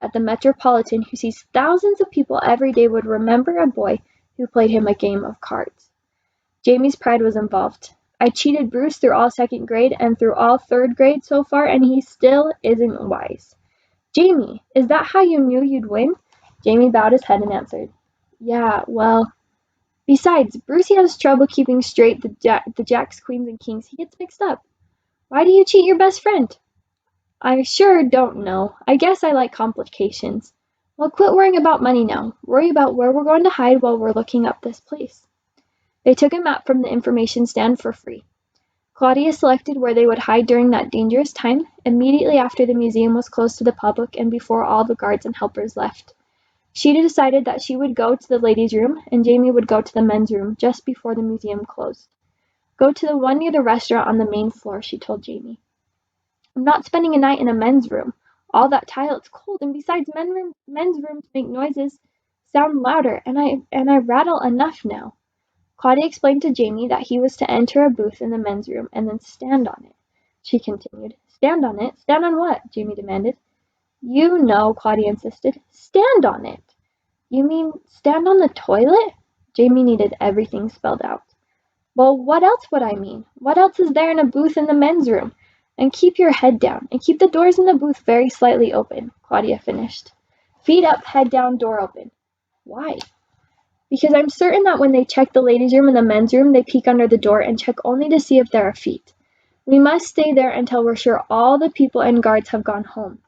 at the Metropolitan who sees thousands of people every day would remember a boy who played him a game of cards. Jamie's pride was involved. I cheated Bruce through all second grade and through all third grade so far, and he still isn't wise. Jamie, is that how you knew you'd win? Jamie bowed his head and answered, Yeah, well. Besides, Brucey has trouble keeping straight the jacks, queens, and kings. He gets mixed up. Why do you cheat your best friend? I sure don't know. I guess I like complications. Well, quit worrying about money now. Worry about where we're going to hide while we're looking up this place. They took a map from the information stand for free. Claudia selected where they would hide during that dangerous time, immediately after the museum was closed to the public and before all the guards and helpers left. She decided that she would go to the ladies' room and Jamie would go to the men's room just before the museum closed. Go to the one near the restaurant on the main floor, she told Jamie. I'm not spending a night in a men's room. All that tile, it's cold, and besides men's rooms make noises, sound louder, and I rattle enough now. Claudia explained to Jamie that he was to enter a booth in the men's room and then stand on it. She continued. Stand on it? Stand on what? Jamie demanded. You know, Claudia insisted. Stand on it. You mean stand on the toilet? Jamie needed everything spelled out. Well, what else would I mean? What else is there in a booth in the men's room? And keep your head down, and keep the doors in the booth very slightly open, Claudia finished. Feet up, head down, door open. Why? Because I'm certain that when they check the ladies' room and the men's room, they peek under the door and check only to see if there are feet. We must stay there until we're sure all the people and guards have gone home.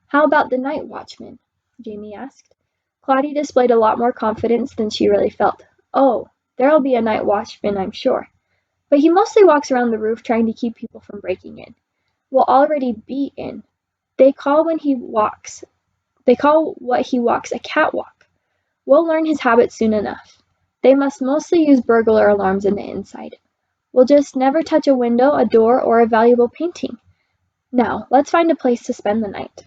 How about the night watchman? Jamie asked. Claudia displayed a lot more confidence than she really felt. Oh, there'll be a night watchman, I'm sure. But he mostly walks around the roof trying to keep people from breaking in. We'll already be in. They call what he walks a catwalk. We'll learn his habits soon enough. They must mostly use burglar alarms in the inside. We'll just never touch a window, a door, or a valuable painting. Now, let's find a place to spend the night.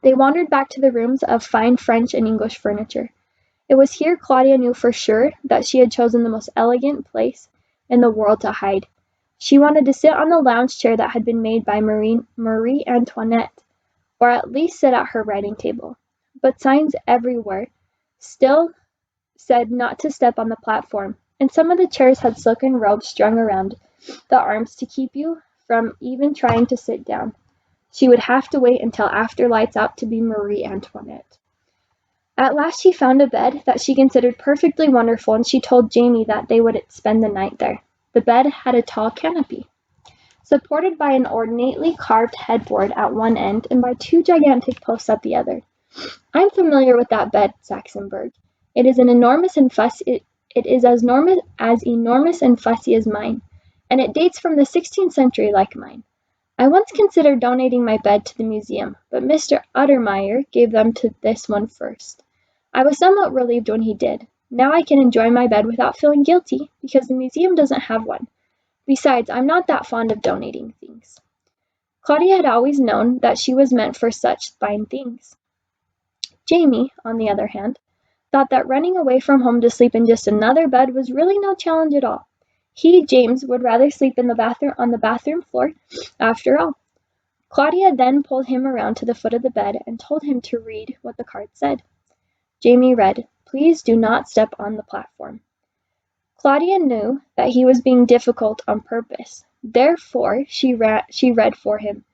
They wandered back to the rooms of fine French and English furniture. It was here Claudia knew for sure that she had chosen the most elegant place in the world to hide. She wanted to sit on the lounge chair that had been made by Marie Antoinette, or at least sit at her writing table. But signs everywhere still said not to step on the platform, and some of the chairs had silken robes strung around the arms to keep you from even trying to sit down. She would have to wait until after lights out to be Marie Antoinette. At last she found a bed that she considered perfectly wonderful, and she told Jamie that they would spend the night there. The bed had a tall canopy, supported by an ornately carved headboard at one end and by two gigantic posts at the other. I'm familiar with that bed, Saxonburg. It is enormous and fussy as mine, and it dates from the 16th century like mine. I once considered donating my bed to the museum, but Mr. Uttermeyer gave them to this one first. I was somewhat relieved when he did. Now I can enjoy my bed without feeling guilty, because the museum doesn't have one. Besides, I'm not that fond of donating things. Claudia had always known that she was meant for such fine things. Jamie, on the other hand, thought that running away from home to sleep in just another bed was really no challenge at all. He, James, would rather sleep on the bathroom floor, after all. Claudia then pulled him around to the foot of the bed and told him to read what the card said. Jamie read, Please do not step on the platform. Claudia knew that he was being difficult on purpose. Therefore, she read for him.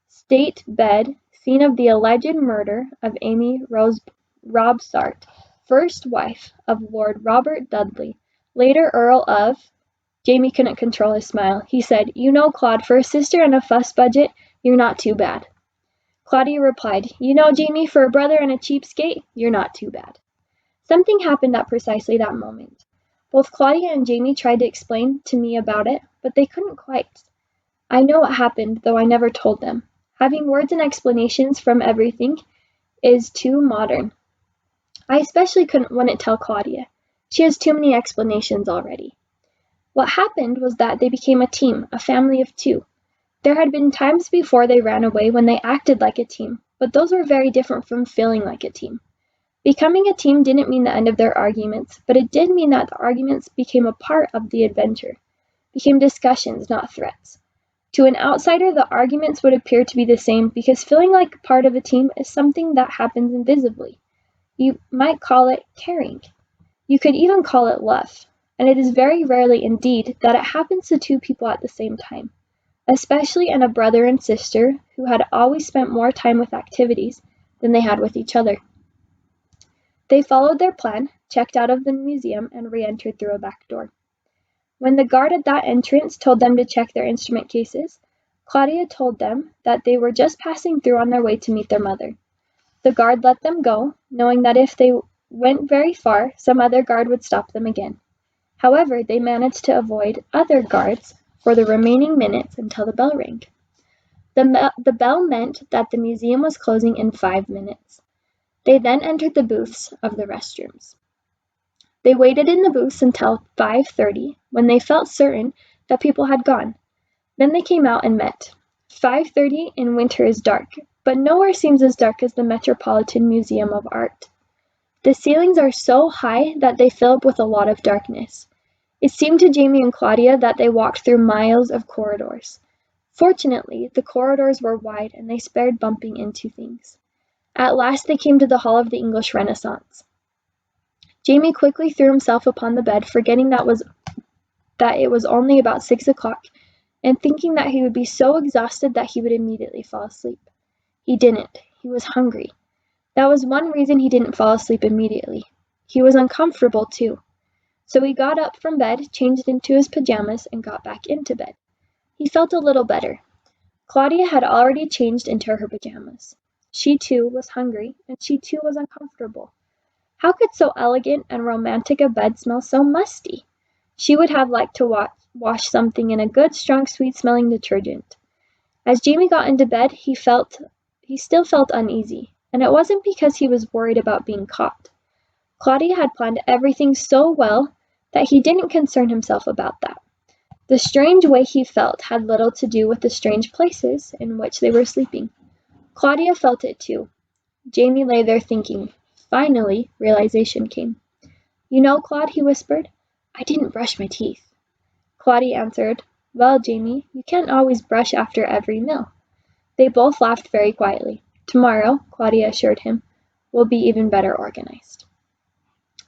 State bed, scene of the alleged murder of Amy Rose Robsart, first wife of Lord Robert Dudley, later Earl of... Jamie couldn't control his smile. He said, You know, Claude, for a sister and a fuss budget, you're not too bad. Claudia replied, You know, Jamie, for a brother and a cheapskate, you're not too bad. Something happened at precisely that moment. Both Claudia and Jamie tried to explain to me about it, but they couldn't quite. I know what happened, though I never told them. Having words and explanations from everything is too modern. I especially wouldn't tell Claudia. She has too many explanations already. What happened was that they became a team, a family of two. There had been times before they ran away when they acted like a team, but those were very different from feeling like a team. Becoming a team didn't mean the end of their arguments, but it did mean that the arguments became a part of the adventure, became discussions, not threats. To an outsider, the arguments would appear to be the same because feeling like part of a team is something that happens invisibly. You might call it caring. You could even call it love. And it is very rarely indeed that it happens to two people at the same time, especially in a brother and sister who had always spent more time with activities than they had with each other. They followed their plan, checked out of the museum, and re-entered through a back door. When the guard at that entrance told them to check their instrument cases, Claudia told them that they were just passing through on their way to meet their mother. The guard let them go, knowing that if they went very far, some other guard would stop them again. However, they managed to avoid other guards for the remaining minutes until the bell rang. The bell meant that the museum was closing in 5 minutes. They then entered the booths of the restrooms. They waited in the booths until 5:30, when they felt certain that people had gone. Then they came out and met. 5:30 in winter is dark, but nowhere seems as dark as the Metropolitan Museum of Art. The ceilings are so high that they fill up with a lot of darkness. It seemed to Jamie and Claudia that they walked through miles of corridors. Fortunately, the corridors were wide and they spared bumping into things. At last they came to the Hall of the English Renaissance. Jamie quickly threw himself upon the bed, forgetting that it was only about 6 o'clock, and thinking that he would be so exhausted that he would immediately fall asleep. He didn't. He was hungry. That was one reason he didn't fall asleep immediately. He was uncomfortable, too. So he got up from bed, changed into his pajamas, and got back into bed. He felt a little better. Claudia had already changed into her pajamas. She, too, was hungry, and she, too, was uncomfortable. How could so elegant and romantic a bed smell so musty? She would have liked to wash something in a good, strong, sweet-smelling detergent. As Jamie got into bed, he still felt uneasy, and it wasn't because he was worried about being caught. Claudia had planned everything so well that he didn't concern himself about that. The strange way he felt had little to do with the strange places in which they were sleeping. Claudia felt it too. Jamie lay there thinking. Finally, realization came. "You know, Claude," he whispered, "I didn't brush my teeth." Claudia answered, "Well, Jamie, you can't always brush after every meal." They both laughed very quietly. "Tomorrow," Claudia assured him, "will be even better organized."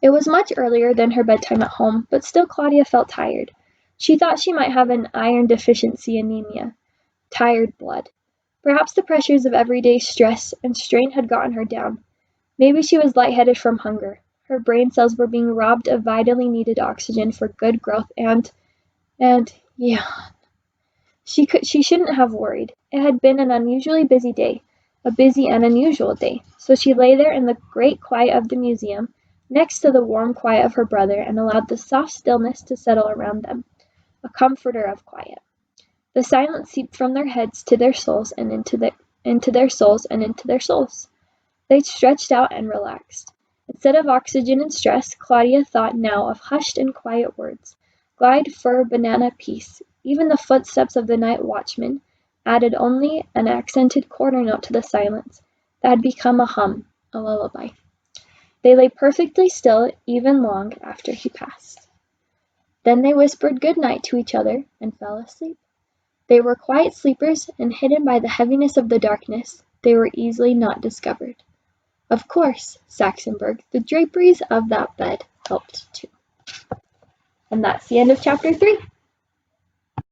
It was much earlier than her bedtime at home, but still Claudia felt tired. She thought she might have an iron deficiency anemia. Tired blood. Perhaps the pressures of everyday stress and strain had gotten her down. Maybe she was lightheaded from hunger. Her brain cells were being robbed of vitally needed oxygen for good growth and yeah. She shouldn't have worried. It had been an unusually busy day, a busy and unusual day. So she lay there in the great quiet of the museum, next to the warm quiet of her brother, and allowed the soft stillness to settle around them, a comforter of quiet. The silence seeped from their heads to their souls and into their souls and into their souls. They stretched out and relaxed. Instead of oxygen and stress, Claudia thought now of hushed and quiet words. Glide, fir, banana, peace. Even the footsteps of the night watchman added only an accented quarter note to the silence that had become a hum, a lullaby. They lay perfectly still even long after he passed. Then they whispered good night to each other and fell asleep. They were quiet sleepers, and hidden by the heaviness of the darkness, they were easily not discovered. Of course, Saxonburg, the draperies of that bed helped too. And that's the end of chapter 3.